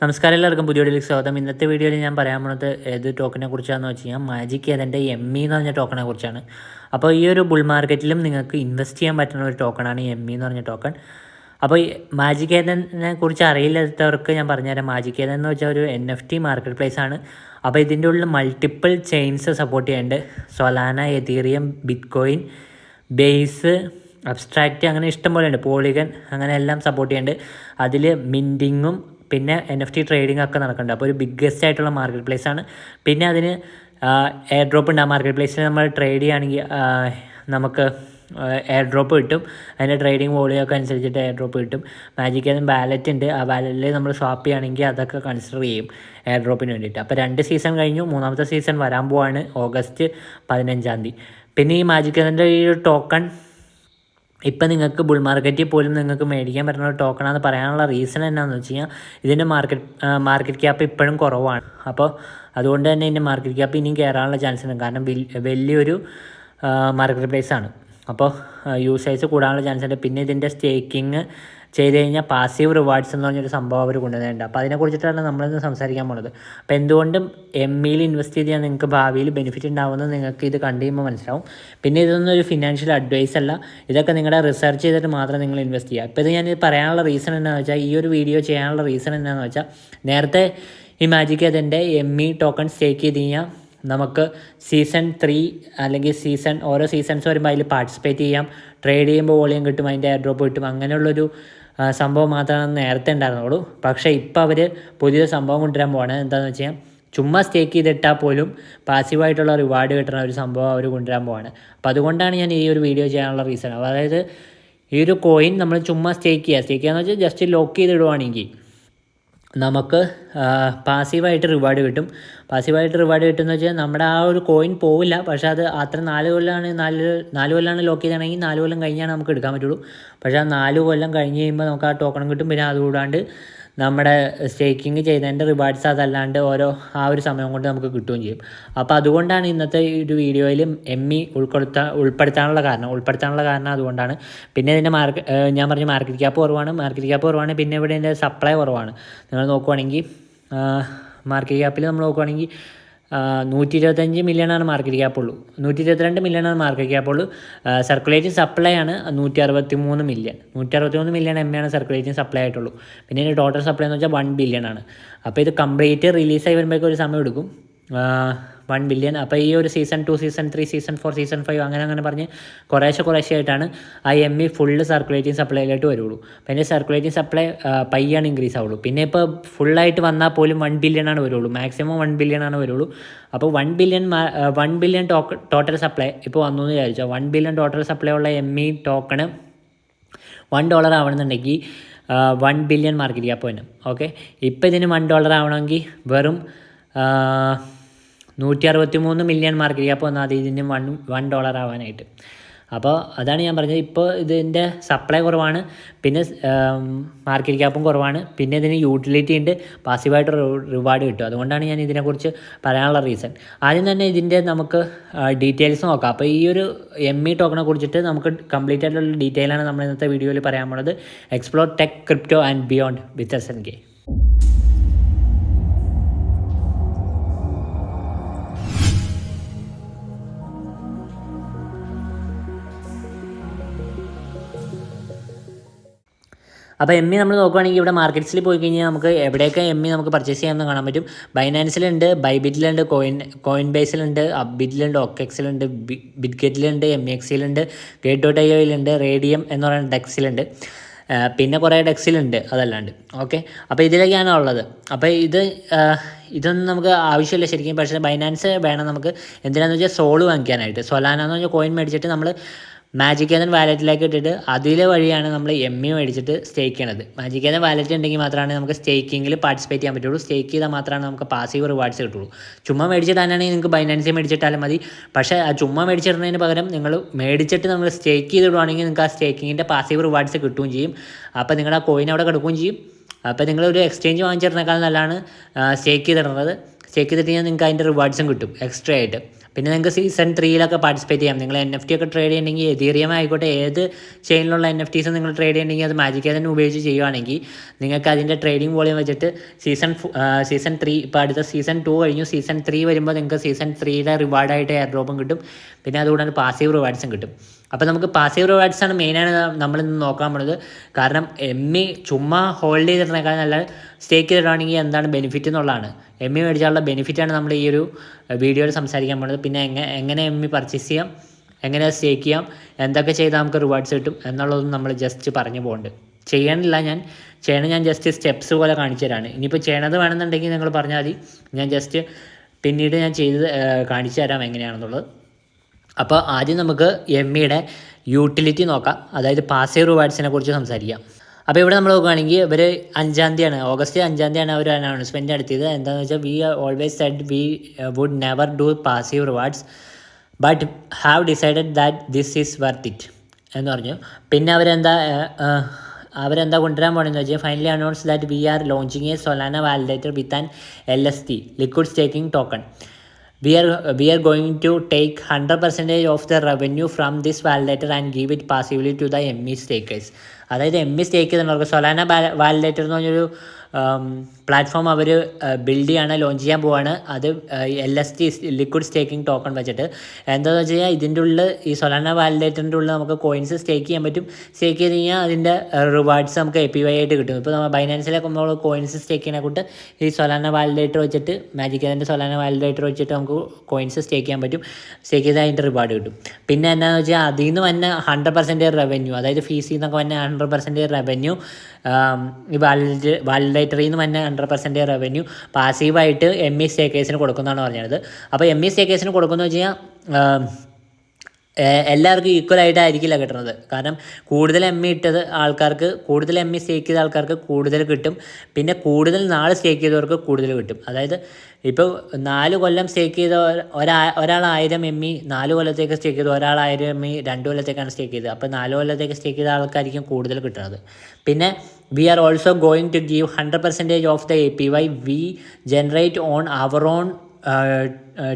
നമസ്കാരം, എല്ലാവർക്കും പുതിയ വീഡിയോയിലേക്ക് സ്വാഗതം. ഇന്നത്തെ വീഡിയോയിൽ ഞാൻ പറയാൻ പോകുന്നത് ഏത് ടോക്കനെ കുറിച്ചാണെന്ന് വെച്ച് കഴിഞ്ഞാൽ മാജിക് ഏതൻ്റെ എന്ന് പറഞ്ഞ ടോക്കനെ കുറിച്ചാണ്. അപ്പോൾ ഈ ഒരു ബുൾ മാർക്കറ്റിലും നിങ്ങൾക്ക് ഇൻവെസ്റ്റ് ചെയ്യാൻ പറ്റുന്ന ഒരു ടോക്കണാണ് എന്ന് പറഞ്ഞ ടോക്കൺ. അപ്പോൾ ഈ മാജിക് ഏതനെ കുറിച്ച് അറിയില്ലാത്തവർക്ക് ഞാൻ പറഞ്ഞുതരാം. മാജിക് ഏതൻ എന്ന് വെച്ചാൽ ഒരു NFT മാർക്കറ്റ് പ്ലേസ് ആണ്. അപ്പോൾ ഇതിൻ്റെ ഉള്ളിൽ മൾട്ടിപ്പിൾ ചെയിൻസ് സപ്പോർട്ട് ചെയ്യുന്നുണ്ട്. Solana, ethereum, bitcoin, base, abstract, അങ്ങനെ ഇഷ്ടംപോലെ ഉണ്ട്. പോളിഗൺ, അങ്ങനെ എല്ലാം സപ്പോർട്ട് ചെയ്യുന്നുണ്ട്. അതിൽ മിൻറ്റിങ്ങും പിന്നെ NFT ട്രേഡിംഗ് ഒക്കെ നടക്കുന്നുണ്ട്. അപ്പോൾ ഒരു ബിഗ്ഗസ്റ്റ് ആയിട്ടുള്ള മാർക്കറ്റ് പ്ലേസ് ആണ്. പിന്നെ അതിന് എയർ ഡ്രോപ്പ് ഉണ്ട്. ആ മാർക്കറ്റ് പ്ലേസിൽ നമ്മൾ ട്രേഡ് ചെയ്യുകയാണെങ്കിൽ നമുക്ക് എയർ ഡ്രോപ്പ് കിട്ടും. അതിൻ്റെ ട്രേഡിംഗ് വോളിയൊക്കെ അനുസരിച്ചിട്ട് എയർ ഡ്രോപ്പ് കിട്ടും. മാജിക് ഏതൻ വാലറ്റ് ഉണ്ട്. ആ വാലറ്റിൽ നമ്മൾ സ്വാപ്പ് ചെയ്യുകയാണെങ്കിൽ അതൊക്കെ കൺസിഡർ ചെയ്യും എയർ ഡ്രോപ്പിന് വേണ്ടിയിട്ട്. അപ്പോൾ 2 സീസൺ കഴിഞ്ഞു. 3ാമത്തെ സീസൺ വരാൻ പോവാണ് ഓഗസ്റ്റ് 15. പിന്നെ ഈ മാജിക് ഏതൻ്റെ ഈ ഒരു ടോക്കൺ ഇപ്പം നിങ്ങൾക്ക് ബുൾ മാർക്കറ്റിൽ പോലും നിങ്ങൾക്ക് മേടിക്കാൻ പറ്റുന്ന ഒരു ടോക്കണാണെന്ന് പറയാനുള്ള റീസൺ എന്നാന്ന് വെച്ച് കഴിഞ്ഞാൽ ഇതിൻ്റെ മാർക്കറ്റ് ക്യാപ്പ് ഇപ്പോഴും കുറവാണ്. അപ്പോൾ അതുകൊണ്ട് തന്നെ ഇതിൻ്റെ മാർക്കറ്റ് ക്യാപ്പ് ഇനിയും കയറാനുള്ള ചാൻസ് ഉണ്ട്. കാരണം വലിയൊരു മാർക്കറ്റ് പ്ലേസ് ആണ്. അപ്പോൾ യൂസേഴ്സ് കൂടാനുള്ള ചാൻസ് ഉണ്ട്. പിന്നെ ഇതിൻ്റെ സ്റ്റേക്കിങ് ചെയ്ത് കഴിഞ്ഞാൽ പാസീവ് റിവാർഡ്സ് എന്ന് പറഞ്ഞൊരു സംഭവം അവർ കൊണ്ടുവരുന്നുണ്ട്. അപ്പോൾ അതിനെക്കുറിച്ചിട്ടാണ് നമ്മളിന്ന് സംസാരിക്കാൻ പോകുന്നത്. അപ്പോൾ എന്തുകൊണ്ടും MEയിൽ ഇൻവെസ്റ്റ് ചെയ്ത് നിങ്ങൾക്ക് ഭാവിയിൽ ബെനിഫിറ്റ് ഉണ്ടാവുമെന്ന് നിങ്ങൾക്ക് ഇത് കണ്ടു കഴിയുമ്പോൾ മനസ്സിലാവും. പിന്നെ ഇതൊന്നും ഒരു ഫിനാൻഷ്യൽ അഡ്വൈസ് അല്ല. ഇതൊക്കെ നിങ്ങളുടെ റിസർച്ച് ചെയ്തിട്ട് മാത്രം നിങ്ങൾ ഇൻവെസ്റ്റ് ചെയ്യുക. ഇപ്പോൾ ഇത് ഞാൻ പറയാനുള്ള റീസൺ എന്താണെന്ന് വെച്ചാൽ, ഈ ഒരു വീഡിയോ ചെയ്യാനുള്ള റീസൺ എന്താണെന്ന് വെച്ചാൽ, നേരത്തെ ഈ മാജിക് ഏതൻ്റെ ME ടോക്കൺ സ്റ്റേക്ക് ചെയ്ത് കഴിഞ്ഞാൽ നമുക്ക് സീസൺ 3 അല്ലെങ്കിൽ ഓരോ സീസൺസ് വരുമ്പോൾ അതിൽ പാർട്ടിസിപ്പേറ്റ് ചെയ്യാം. ട്രേഡ് ചെയ്യുമ്പോൾ വോളിയം കിട്ടും, അതിൻ്റെ എയർ ഡ്രോപ്പ് കിട്ടും. അങ്ങനെയുള്ളൊരു സംഭവം മാത്രമാണ് നേരത്തെ ഉണ്ടായിരുന്നുള്ളൂ. പക്ഷേ ഇപ്പോൾ അവർ പുതിയൊരു സംഭവം കൊണ്ടുവരാൻ പോവാണ്. എന്താണെന്ന് വെച്ച് കഴിഞ്ഞാൽ ചുമ്മാ സ്റ്റേക്ക് ചെയ്തിട്ടാൽ പോലും പാസീവായിട്ടുള്ള റിവാർഡ് കിട്ടുന്ന ഒരു സംഭവം അവർ കൊണ്ടുവരാൻ പോവാണ്. അപ്പോൾ അതുകൊണ്ടാണ് ഞാൻ ഈ ഒരു വീഡിയോ ചെയ്യാനുള്ള റീസൺ. അതായത് ഈ ഒരു കോയിൻ നമ്മൾ ചുമ്മാ സ്റ്റേക്ക് ചെയ്യുക എന്ന് വെച്ചാൽ ജസ്റ്റ് ലോക്ക് ചെയ്തിടുവാണെങ്കിൽ നമുക്ക് പാസീവായിട്ട് റിവാർഡ് കിട്ടും. പാസീവായിട്ട് റിവാർഡ് കിട്ടുമെന്ന് വെച്ചാൽ നമ്മുടെ ആ ഒരു കോയിൻ പോവില്ല. പക്ഷേ അത് അത്ര 4 കൊല്ലമാണ് ലോക്ക് ചെയ്താണെങ്കിൽ 4 കൊല്ലം കഴിഞ്ഞാണ് നമുക്ക് എടുക്കാൻ പറ്റുള്ളൂ. പക്ഷേ ആ 4 കൊല്ലം കഴിഞ്ഞ് കഴിയുമ്പോൾ നമുക്ക് ആ ടോക്കൺ കിട്ടും. പിന്നെ അതുകൂടാണ്ട് നമ്മുടെ സ്റ്റേക്കിങ് ചെയ്തതിൻ്റെ റിവാർഡ്സ് അതല്ലാണ്ട് ആ ഒരു സമയം കൊണ്ട് നമുക്ക് കിട്ടുകയും ചെയ്യും. അപ്പോൾ അതുകൊണ്ടാണ് ഇന്നത്തെ ഈ ഒരു വീഡിയോയിൽ ME ഉൾപ്പെടുത്താനുള്ള കാരണം അതുകൊണ്ടാണ്. പിന്നെ ഇതിൻ്റെ ഞാൻ പറഞ്ഞ മാർക്കറ്റ് ക്യാപ്പ് കുറവാണ്. പിന്നെ ഇവിടെ ഇതിൻ്റെ സപ്ലൈ കുറവാണ്. നിങ്ങൾ നോക്കുവാണെങ്കിൽ മാർക്കറ്റ് ക്യാപ്പിൽ നമ്മൾ നോക്കുവാണെങ്കിൽ 125 മില്യണാണ് മാർക്കറ്റ് ക്യാപ്പുള്ളൂ. 122 മില്യണാണ് മാർക്കറ്റ് ക്യാപ്പുള്ളൂ. സർക്കുലേറ്റിംഗ് സപ്ലൈ ആണ് 163 മില്യൺ ME സർക്കുലേറ്റിംഗ് സപ്ലൈ ആയിട്ടുള്ളൂ. പിന്നെ ഇതിൻ്റെ ടോട്ടൽ സപ്ലൈ എന്ന് വെച്ചാൽ 1 ബില്യൺ ആണ്. അപ്പോൾ ഇത് കംപ്ലീറ്റ് റിലീസായി വരുമ്പോഴേക്കും ഒരു സമയം എടുക്കും. 1 ബില്യൺ. അപ്പോൾ ഈ ഒരു സീസൺ 2, സീസൺ 3, സീസൺ 4, സീസൺ 5 അങ്ങനെ പറഞ്ഞ് കുറേശ്ശെ ആയിട്ടാണ് ആ ME ഫുള്ള് സർക്കുലേറ്റിംഗ് സപ്ലൈയിലോട്ട് വരുള്ളൂ. അപ്പോൾ അതിൻ്റെ സർക്കുലേറ്റിംഗ് സപ്ലൈ പയ്യാണ് ഇൻക്രീസ് ആവുള്ളൂ. പിന്നെ ഇപ്പോൾ ഫുള്ളായിട്ട് വന്നാൽ പോലും 1 ബില്യൺ ആണ് വരുള്ളൂ. മാക്സിമം 1 ബില്യൺ ആണ് വരുള്ളൂ. അപ്പോൾ 1 ബില്യൺ ടോട്ടൽ സപ്ലൈ ഇപ്പോൾ വന്നു എന്ന് വിചാരിച്ചോ. 1 ബില്യൺ ടോട്ടൽ സപ്ലൈ ഉള്ള ME token $1 ആവണമെന്നുണ്ടെങ്കിൽ 1 billion market cap വരും. ഓക്കെ, ഇപ്പോൾ ഇതിന് $1 ആവണമെങ്കിൽ വെറും 163 മില്യൺ മാർക്കറ്റ് ക്യാപ്പ് വന്നാൽ അത് ഇതിന് $1 ആവാനായിട്ട്. അപ്പോൾ അതാണ് ഞാൻ പറഞ്ഞത്. ഇപ്പോൾ ഇതിൻ്റെ സപ്ലൈ കുറവാണ്, പിന്നെ മാർക്കറ്റ് ക്യാപ്പും കുറവാണ്, പിന്നെ ഇതിന് യൂട്ടിലിറ്റി ഉണ്ട്, പാസീവായിട്ട് റിവാർഡ് കിട്ടും. അതുകൊണ്ടാണ് ഞാൻ ഇതിനെക്കുറിച്ച് പറയാനുള്ള റീസൺ. ആദ്യം തന്നെ ഇതിൻ്റെ നമുക്ക് ഡീറ്റെയിൽസ് നോക്കാം. അപ്പോൾ ഈ ഒരു ME ടോക്കനെ കുറിച്ചിട്ട് നമുക്ക് കംപ്ലീറ്റ് ആയിട്ടുള്ള ഡീറ്റെയിലാണ് നമ്മൾ ഇന്നത്തെ വീഡിയോയിൽ പറയാൻ പോകുന്നത്. Explore tech, crypto and beyond with SNK. അപ്പോൾ ME നമ്മൾ നോക്കുകയാണെങ്കിൽ ഇവിടെ മാർക്കറ്റ്സിൽ പോയി കഴിഞ്ഞാൽ നമുക്ക് എവിടെയൊക്കെ ME നമുക്ക് പർച്ചേസ് ചെയ്യാമെന്ന് കാണാൻ പറ്റും. ബൈനാൻസിലുണ്ട്, ബൈബിറ്റിലുണ്ട്, കോയിൻ ബേസിലുണ്ട്, അപ്ബിറ്റിലുണ്ട്, OKXലുണ്ട്, ബിറ്റ്ഗെറ്റിലുണ്ട്, MEXലുണ്ട്, Gate.ioയിലുണ്ട്, റേഡിയം എന്ന് പറയുന്ന ഡെക്സിലുണ്ട്, പിന്നെ കുറേ ഡെക്സിലുണ്ട് അതല്ലാണ്ട്. ഓക്കെ, അപ്പോൾ ഇതിലൊക്കെയാണ് ഉള്ളത്. അപ്പോൾ ഇതൊന്നും നമുക്ക് ആവശ്യമില്ല ശരിക്കും. പക്ഷേ ബൈനാൻസ് വേണം നമുക്ക്. എന്തിനാണെന്ന് വെച്ചാൽ സോള് വാങ്ങിക്കാനായിട്ട്. സൊലാന എന്ന് പറഞ്ഞാൽ കോയിൻ മേടിച്ചിട്ട് നമ്മൾ മാജിക് ഏതൻ വാലറ്റിലേക്ക് ഇട്ടിട്ട് അതിലെ വഴിയാണ് നമ്മൾ ME മേടിച്ചിട്ട് സ്റ്റേക്ക് ചെയ്യണത്. മാജിക് ഏതൻ വാലറ്റ് ഉണ്ടെങ്കിൽ മാത്രമാണ് നമുക്ക് സ്റ്റേക്കിങ്ങിൽ പാർട്ടിസിപ്പേറ്റ് ചെയ്യാൻ പറ്റുള്ളൂ. സ്റ്റേക്ക് ചെയ്താൽ മാത്രമാണ് നമുക്ക് പാസീവ് റിവാർഡ്സ് കിട്ടുള്ളൂ. ചുമ്മാ മേടിച്ചിട്ടാണെങ്കിൽ നിങ്ങൾക്ക് ബൈനാൻസിൽ മേടിച്ചിട്ടാലും മതി. പക്ഷേ ആ ചുമ്മാ മേടിച്ചിടുന്നതിന് പകരം നിങ്ങൾ മേടിച്ചിട്ട് നമ്മൾ സ്റ്റേക്ക് ചെയ്തിടുവാണെങ്കിൽ നിങ്ങൾക്ക് ആ സ്റ്റേക്കിങ്ങിൻ്റെ പാസീവ് റിവാർഡ്സ് കിട്ടുകയും ചെയ്യും. അപ്പോൾ നിങ്ങളുടെ ആ കോയിൻ അവിടെ കിടക്കുകയും ചെയ്യും. അപ്പോൾ നിങ്ങളൊരു എക്സ്ചേഞ്ച് വാങ്ങിച്ചിരുന്നേക്കാൾ നല്ലതാണ് സ്റ്റേക്ക് ചെയ്തിടുന്നത്. സ്റ്റേക്ക് ചെയ്തിട്ട് നിങ്ങൾക്ക് അതിൻ്റെ റിവാർഡ്സും കിട്ടും എക്സ്ട്രാ ആയിട്ട്. പിന്നെ നിങ്ങൾക്ക് സീസൺ 3 പാർട്ടിസിപ്പേറ്റ് ചെയ്യാം. നിങ്ങൾ NFT ഒക്കെ ട്രേഡ് ചെയ്യണമെങ്കിൽ എതീറിയം ആയിക്കോട്ടെ, ഏത് ചെയിനിലുള്ള NFTs നിങ്ങൾ ട്രേഡ് ചെയ്യണമെങ്കിൽ അത് മാജിക് തന്നെ ഉപയോഗിച്ച് ചെയ്യുവാണെങ്കിൽ നിങ്ങൾക്ക് അതിൻ്റെ ട്രേഡിംഗ് വോളിയം വെച്ചിട്ട് സീസൺ 3 ഇപ്പോൾ അടുത്ത സീസൺ 2 കഴിഞ്ഞു, സീസൺ 3 വരുമ്പോൾ നിങ്ങൾക്ക് സീസൺ 3യുടെ റിവാർഡായിട്ട് എയർ ഡ്രോപ്പും കിട്ടും. പിന്നെ അതുകൂടാതെ പാസീവ് റിവാർഡ്സും കിട്ടും. അപ്പോൾ നമുക്ക് പാസീവ് റിവാർഡ്സാണ് മെയിനാണ് നമ്മളിന്ന് നോക്കാൻ പോകുന്നത്. കാരണം ചുമ്മാ ഹോൾഡ് ചെയ്തിട്ടുണ്ടെങ്കിൽ നല്ല സ്റ്റേക്ക് ചെയ്തിട്ടാണെങ്കിൽ എന്താണ് ബെനിഫിറ്റ് എന്നുള്ളതാണ്. മേടിച്ചാലുള്ള ബെനിഫിറ്റാണ് നമ്മൾ ഈ ഒരു വീഡിയോയിൽ സംസാരിക്കാൻ പോകുന്നത്. പിന്നെ എങ്ങനെ പർച്ചേസ് ചെയ്യാം, എങ്ങനെ സ്റ്റേക്ക് ചെയ്യാം, എന്തൊക്കെ ചെയ്താൽ നമുക്ക് റിവാർഡ്സ് കിട്ടും എന്നുള്ളതൊന്നും നമ്മൾ ജസ്റ്റ് പറഞ്ഞു പോകുന്നുണ്ട്. ഞാൻ ജസ്റ്റ് സ്റ്റെപ്സ് പോലെ കാണിച്ചു തരാണ്. ഇനിയിപ്പോൾ ചെയ്യണത് വേണമെന്നുണ്ടെങ്കിൽ നിങ്ങൾ പറഞ്ഞാൽ മതി, ഞാൻ ജസ്റ്റ് പിന്നീട് ഞാൻ ചെയ്ത് കാണിച്ചു തരാം എങ്ങനെയാണെന്നുള്ളത്. അപ്പോൾ ആദ്യം നമുക്ക് യുടെ യൂട്ടിലിറ്റി നോക്കാം, അതായത് പാസീവ് റിവാർഡ്സിനെ കുറിച്ച് സംസാരിക്കാം. അപ്പോൾ ഇവിടെ നമ്മൾ നോക്കുകയാണെങ്കിൽ ഇവർ ഓഗസ്റ്റ് 5 അവർ അനൗൺസ്മെൻറ്റ് നടത്തിയത്. എന്താണെന്ന് വെച്ചാൽ we always said we would never do passive rewards but have decided that this is worth it എന്ന് പറഞ്ഞു. പിന്നെ അവരെന്താ കൊണ്ടുവരാൻ പോകണമെന്ന് വെച്ചാൽ finally announce that we are launching a Solana validator with an LST liquid staking token. We are going to take 100% of the revenue from this validator and give it passively to the stakers. അതായത് സ്റ്റേക്ക് ചെയ്യുന്നവർക്ക് Solana validator എന്ന് പറഞ്ഞൊരു platform അവർ build ചെയ്യാണ്, launch ചെയ്യാൻ പോവാണ്. അത് LST liquid staking token വെച്ചിട്ട് എന്താണെന്ന് വെച്ച് കഴിഞ്ഞാൽ ഇതിൻ്റെ ഉള്ളിൽ ഈ സൊലാന വാലിഡേറ്ററിൻ്റെ ഉള്ളിൽ നമുക്ക് കോയിൻസ് സ്റ്റേക്ക് ചെയ്യാൻ പറ്റും. സ്റ്റേക്ക് ചെയ്ത് കഴിഞ്ഞാൽ അതിൻ്റെ റിവാർഡ്സ് നമുക്ക് APY ആയിട്ട് കിട്ടും. ഇപ്പോൾ നമ്മൾ ബൈനാൻസിലൊക്കെ നമ്മൾ കോയിൻസ് സ്റ്റേക്ക് ചെയ്യുന്ന കൂട്ട് ഈ സൊലാന വാലിഡേറ്റർ വെച്ചിട്ട് മാജിക്കിൻ്റെ സൊലാന വാലിഡേറ്റർ വെച്ചിട്ട് നമുക്ക് കോയിൻസ് സ്റ്റേക്ക് ചെയ്യാൻ പറ്റും. സ്റ്റേക്ക് ചെയ്താൽ അതിൻ്റെ റിവാർഡ് കിട്ടും. പിന്നെ എന്താണെന്ന് വെച്ചാൽ അതിൽ നിന്ന് തന്നെ 100% റവന്യൂ, അതായത് ഫീസിൽ നിന്നൊക്കെ തന്നെ 100% റവന്യൂ ഈ വാലിഡേറ്ററിൽ നിന്ന് തന്നെ 100% റവന്യൂ പാസീവായിട്ട് സ്റ്റേക്കേഴ്സിന് കൊടുക്കുന്നതാണ് പറഞ്ഞത്. അപ്പോൾ സ്റ്റേക്കേഴ്സിന് കൊടുക്കുന്നത് വെച്ച് കഴിഞ്ഞാൽ എല്ലാവർക്കും ഈക്വലായിട്ടായിരിക്കില്ല കിട്ടുന്നത്. കാരണം കൂടുതൽ ഇട്ടത് ആൾക്കാർക്ക്, കൂടുതൽ സ്റ്റേക്ക് ചെയ്ത ആൾക്കാർക്ക് കൂടുതൽ കിട്ടും. പിന്നെ കൂടുതൽ നാൾ സ്റ്റേക്ക് ചെയ്തവർക്ക് കൂടുതൽ കിട്ടും. അതായത് ഇപ്പോൾ 4 കൊല്ലം സ്റ്റേക്ക് ചെയ്ത ഒരാൾ 1000 4 കൊല്ലത്തേക്ക് സ്റ്റേക്ക് ചെയ്തു, ഒരാൾ 1000 2 കൊല്ലത്തേക്കാണ് സ്റ്റേക്ക് ചെയ്തത്. അപ്പോൾ 4 കൊല്ലത്തേക്ക് സ്റ്റേക്ക് ചെയ്ത ആൾക്കായിരിക്കും കൂടുതൽ കിട്ടുന്നത്. പിന്നെ we are also going to give 100% of the APY we generate on our on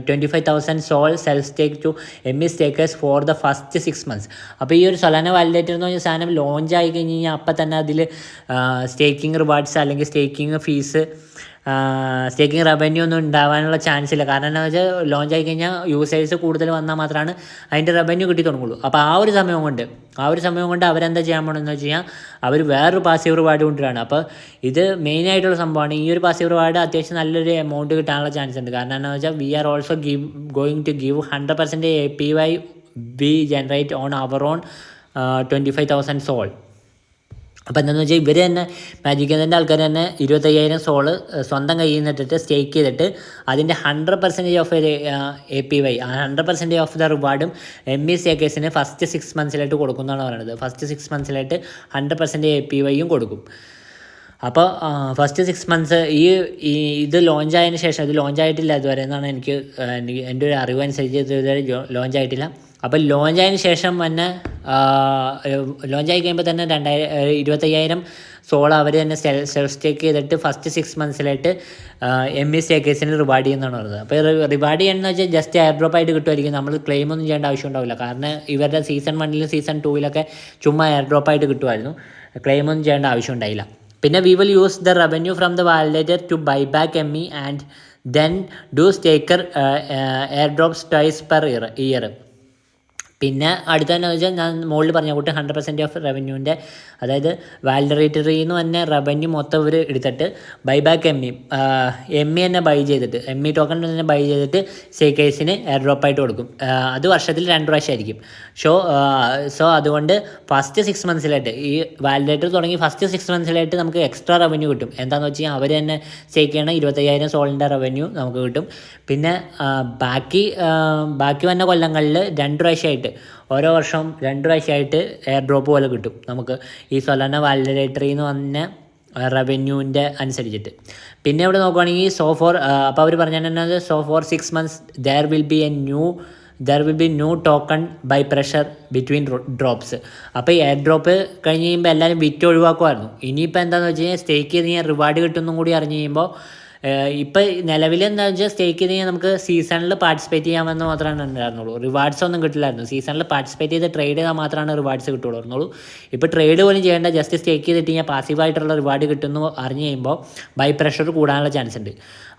25,000 SOL self stake to stakers for the first 6 months. അപ്പോൾ ഈ ഒരു സൊലാന വാലിഡേറ്റർ എന്ന് പറഞ്ഞ സാധനം ലോഞ്ച് ആയി കഴിഞ്ഞ് കഴിഞ്ഞാൽ അപ്പം തന്നെ അതിൽ സ്റ്റേക്കിംഗ് റിവാർഡ്സ് അല്ലെങ്കിൽ സ്റ്റേക്കിംഗ് ഫീസ്, സ്റ്റേക്കിംഗ് റവന്യൂ ഒന്നും ഉണ്ടാവാനുള്ള ചാൻസ് ഇല്ല. കാരണം എന്താണെന്ന് വെച്ചാൽ ലോഞ്ച് ആയി കഴിഞ്ഞാൽ യൂസേഴ്സ് കൂടുതൽ വന്നാൽ മാത്രമാണ് അതിൻ്റെ റവന്യൂ കിട്ടി തുടങ്ങുള്ളൂ. അപ്പോൾ ആ ഒരു സമയം കൊണ്ട് അവരെന്താ ചെയ്യാൻ പോകണമെന്ന് വെച്ച് കഴിഞ്ഞാൽ അവർ വേറൊരു പാസീവ് റിവാർഡ് കൊണ്ടുവരാണ്. അപ്പോൾ ഇത് മെയിനായിട്ടുള്ള സംഭവമാണ്. ഈ ഒരു പാസീവ് റിവാർഡ് അത്യാവശ്യം നല്ലൊരു എമൗണ്ട് കിട്ടാനുള്ള ചാൻസ് ഉണ്ട്. കാരണം എന്താണെന്ന് വെച്ചാൽ we are also going to give 100% APY we generate on our on 25,000 SOL. അപ്പോൾ എന്താണെന്ന് വെച്ചാൽ ഇവർ തന്നെ മാജിക്കിൻ്റെ ആൾക്കാർ തന്നെ 25,000 സോള് സ്വന്തം കയ്യിൽ നിന്നിട്ടിട്ട് സ്റ്റേക്ക് ചെയ്തിട്ട് അതിൻ്റെ 100% ഓഫ് APY 100% ഓഫ് ദ റിവാർഡും സ്റ്റേക്കേഴ്സിന് ഫസ്റ്റ് 6 months കൊടുക്കുന്നതാണ് പറയുന്നത്. ഫസ്റ്റ് 6 months 100% APYയും കൊടുക്കും. അപ്പോൾ ഫസ്റ്റ് 6 months ഇത് ലോഞ്ച് ആയതിനു ശേഷം, ഇത് ലോഞ്ച് ആയിട്ടില്ല ഇതുവരെ എന്നാണ് എൻ്റെ ഒരു അറിവ് അനുസരിച്ച് ഇതുവരെ ലോഞ്ച് ആയിട്ടില്ല. അപ്പോൾ ലോഞ്ച് ആയതിനു ശേഷം തന്നെ ലോഞ്ച് ആയി കഴിയുമ്പോൾ തന്നെ 25,000 സോൾ അവർ തന്നെ സെൽഫ് സ്റ്റേക്ക് ചെയ്തിട്ട് ഫസ്റ്റ് 6 months സ്റ്റേക്കേഴ്സിന് റിവാർഡ് ചെയ്യുന്നതാണ് പറയുന്നത്. അപ്പോൾ റിവാർഡ് ചെയ്യണമെന്ന് വെച്ചാൽ ജസ്റ്റ് എയർ ഡ്രോപ്പ് ആയിട്ട് കിട്ടുമായിരിക്കും. നമ്മൾ ക്ലെയിം ഒന്നും ചെയ്യേണ്ട ആവശ്യം ഉണ്ടാവില്ല. കാരണം ഇവരുടെ സീസൺ 1 സീസൺ 2 ചുമ്മാ എയർ ഡ്രോപ്പ് ആയിട്ട് കിട്ടുമായിരുന്നു, ക്ലെയിം ഒന്നും ചെയ്യേണ്ട ആവശ്യം ഉണ്ടായില്ല. പിന്നെ we will use the revenue from the validator to buy back and then do staker airdrops twice per year. പിന്നെ അടുത്തതെന്ന് വെച്ചാൽ ഞാൻ മുകളിൽ പറഞ്ഞ കൂട്ട് 100% ഓഫ് റവന്യൂവിൻ്റെ, അതായത് വാലിഡേറ്ററിൽ നിന്ന് തന്നെ റവന്യൂ മൊത്തം ഇവർ എടുത്തിട്ട് ബൈബാക്ക് തന്നെ ബൈ ചെയ്തിട്ട് ടോക്കൺ തന്നെ ബൈ ചെയ്തിട്ട് സ്റ്റേക്കേഴ്സിന് എയർ ഡ്രോപ്പായിട്ട് കൊടുക്കും. അത് വർഷത്തിൽ 2 പ്രാവശ്യമായിരിക്കും. സോ അതുകൊണ്ട് ഫസ്റ്റ് 6 months ഈ വാലിഡേറ്റർ തുടങ്ങി ഫസ്റ്റ് 6 months നമുക്ക് എക്സ്ട്രാ റവന്യൂ കിട്ടും. എന്താണെന്ന് വെച്ച് കഴിഞ്ഞാൽ അവർ തന്നെ സ്റ്റേക്ക് ചെയ്യണ 25,000 സോളിൻ്റെ റവന്യൂ നമുക്ക് കിട്ടും. പിന്നെ ബാക്കി വന്ന കൊല്ലങ്ങളിൽ 2 പ്രാവശ്യമായിട്ട് ഓരോ വർഷവും 2 പ്രാവശ്യമായിട്ട് എയർ ഡ്രോപ്പ് പോലെ കിട്ടും നമുക്ക് ഈ സൊലാന വാലിഡേറ്ററിൽ നിന്ന് വന്ന റവന്യൂവിൻ്റെ അനുസരിച്ചിട്ട്. പിന്നെ ഇവിടെ നോക്കുകയാണെങ്കിൽ അപ്പോൾ അവർ പറഞ്ഞത് for 6 months there will be new token buy pressure between drops. അപ്പോൾ ഈ എയർ ഡ്രോപ്പ് കഴിഞ്ഞ് കഴിയുമ്പോൾ എല്ലാവരും വിറ്റ് ഒഴിവാക്കുമായിരുന്നു. ഇനിയിപ്പോൾ എന്താണെന്ന് വെച്ച് കഴിഞ്ഞാൽ സ്റ്റേക്ക് ചെയ്ത് കഴിഞ്ഞാൽ റിവാർഡ് കിട്ടുന്നതും കൂടി അറിഞ്ഞ് കഴിയുമ്പോൾ ഇപ്പോൾ നിലവിൽ എന്താ വെച്ചാൽ സ്റ്റേക്ക് ചെയ്ത് കഴിഞ്ഞാൽ നമുക്ക് സീസണിൽ പാർട്ടിസിപ്പേറ്റ് ചെയ്യാമെന്ന് മാത്രമാണ് ഉണ്ടായിരുന്നുള്ളൂ. റിവാർഡ്സ് ഒന്നും കിട്ടില്ലായിരുന്നു. സീസണിൽ പാർട്ടിസിപ്പേറ്റ് ചെയ്ത് ട്രേഡ് ചെയ്താൽ മാത്രമാണ് റിവാർഡ്സ് കിട്ടുള്ളൂ. ഇപ്പോൾ ട്രേഡ് പോലും ചെയ്യേണ്ട, ജസ്റ്റ് സ്റ്റേക്ക് ചെയ്തിട്ട് കഴിഞ്ഞാൽ പാസീവായിട്ടുള്ള റിവാർഡ് കിട്ടുന്നു അറിഞ്ഞ് കഴിയുമ്പോൾ ബൈ പ്രഷർ കൂടാനുള്ള ചാൻസ് ഉണ്ട്.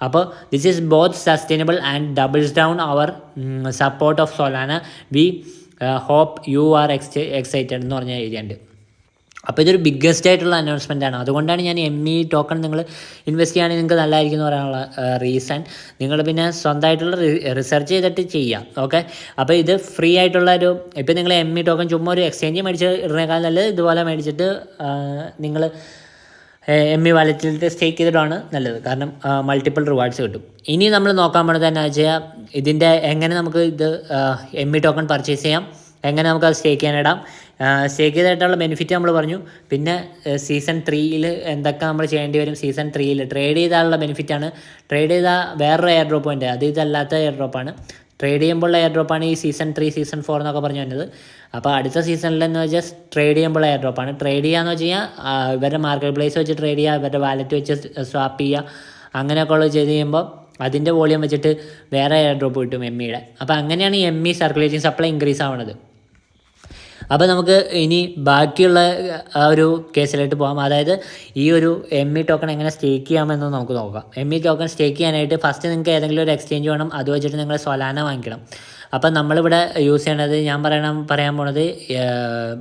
അപ്പോൾ this is both sustainable and doubles down our support of Solana. We hope you are excited എന്ന് പറഞ്ഞ ഏരിയ. അപ്പോൾ ഇതൊരു ബിഗ്ഗസ്റ്റ് ആയിട്ടുള്ള അനൗൺസ്മെൻ്റ് ആണ്. അതുകൊണ്ടാണ് ഞാൻ ടോക്കൺ നിങ്ങൾ ഇൻവെസ്റ്റ് ചെയ്യുകയാണെങ്കിൽ നിങ്ങൾക്ക് നല്ലതായിരിക്കും എന്ന് പറയാനുള്ള റീസൺ. നിങ്ങൾ പിന്നെ സ്വന്തമായിട്ടുള്ള റിസർച്ച് ചെയ്തിട്ട് ചെയ്യാം. ഓക്കെ, അപ്പോൾ ഇത് ഫ്രീ ആയിട്ടുള്ള ഒരു, ഇപ്പോൾ നിങ്ങൾ ടോക്കൺ ചുമ്മാ ഒരു എക്സ്ചേഞ്ച് മേടിച്ച് ഇടുന്നേക്കാൾ നല്ലത് ഇതുപോലെ മേടിച്ചിട്ട് നിങ്ങൾ വാലറ്റിലിട്ട് സ്റ്റേക്ക് ചെയ്തിട്ടാണ് നല്ലത്. കാരണം മൾട്ടിപ്പിൾ റിവാർഡ്സ് കിട്ടും. ഇനി നമ്മൾ നോക്കാൻ പോകുന്നത് എന്താ വെച്ചാൽ ഇതിൻ്റെ എങ്ങനെ നമുക്ക് ഇത് ടോക്കൺ പർച്ചേസ് ചെയ്യാം, എങ്ങനെ നമുക്ക് അത് സ്റ്റേക്ക് ചെയ്യാനിടാം. സ്റ്റേക്ക് ചെയ്തിട്ടുള്ള ബെനിഫിറ്റ് നമ്മൾ പറഞ്ഞു. പിന്നെ സീസൺ 3 എന്തൊക്കെ നമ്മൾ ചെയ്യേണ്ടി വരും. സീസൺ 3 ട്രേഡ് ചെയ്താലുള്ള ബെനിഫിറ്റാണ്. ട്രേഡ് ചെയ്താൽ വേറൊരു എയർ ഡ്രോപ്പ് ഉണ്ട്, അത് ഇതല്ലാത്ത എയർ ഡ്രോപ്പാണ്. ട്രേഡ് ചെയ്യുമ്പോഴുള്ള എയർ ഡ്രോപ്പാണ് ഈ സീസൺ 3 സീസൺ 4 എന്നൊക്കെ പറഞ്ഞു വന്നത്. അപ്പോൾ അടുത്ത സീസണിലെന്ന് വെച്ചാൽ ട്രേഡ് ചെയ്യുമ്പോൾ എയർ ഡ്രോപ്പാണ്. ട്രേഡ് ചെയ്യാന്ന് വെച്ച് കഴിഞ്ഞാൽ ഇവരുടെ മാർക്കറ്റ് പ്ലേസ് വെച്ച് ട്രേഡ് ചെയ്യുക, ഇവരുടെ വാലറ്റ് വെച്ച് സ്വാപ്പ് ചെയ്യുക, അങ്ങനെയൊക്കെ ഉള്ളത് ചെയ്ത് കഴിയുമ്പോൾ അതിൻ്റെ വോളിയം വെച്ചിട്ട് വേറെ എയർ ഡ്രോപ്പ് കിട്ടും എമ്മിയുടെ. അപ്പോൾ അങ്ങനെയാണ് ഈ സർക്കുലേറ്റിംഗ് സപ്ലൈ ഇൻക്രീസ് ആവുന്നത്. അപ്പോൾ നമുക്ക് ഇനി ബാക്കിയുള്ള ആ ഒരു കേസിലായിട്ട് പോകാം. അതായത് ഈ ഒരു ടോക്കൺ എങ്ങനെ സ്റ്റേക്ക് ചെയ്യാമെന്ന് നമുക്ക് നോക്കാം. ടോക്കൺ സ്റ്റേക്ക് ചെയ്യാനായിട്ട് ഫസ്റ്റ് നിങ്ങൾക്ക് ഏതെങ്കിലും ഒരു എക്സ്ചേഞ്ച് വേണം, അത് വെച്ചിട്ട് നിങ്ങൾ സൊലാന വാങ്ങിക്കണം. അപ്പം നമ്മളിവിടെ യൂസ് ചെയ്യണത്, ഞാൻ പറയാൻ പോണത്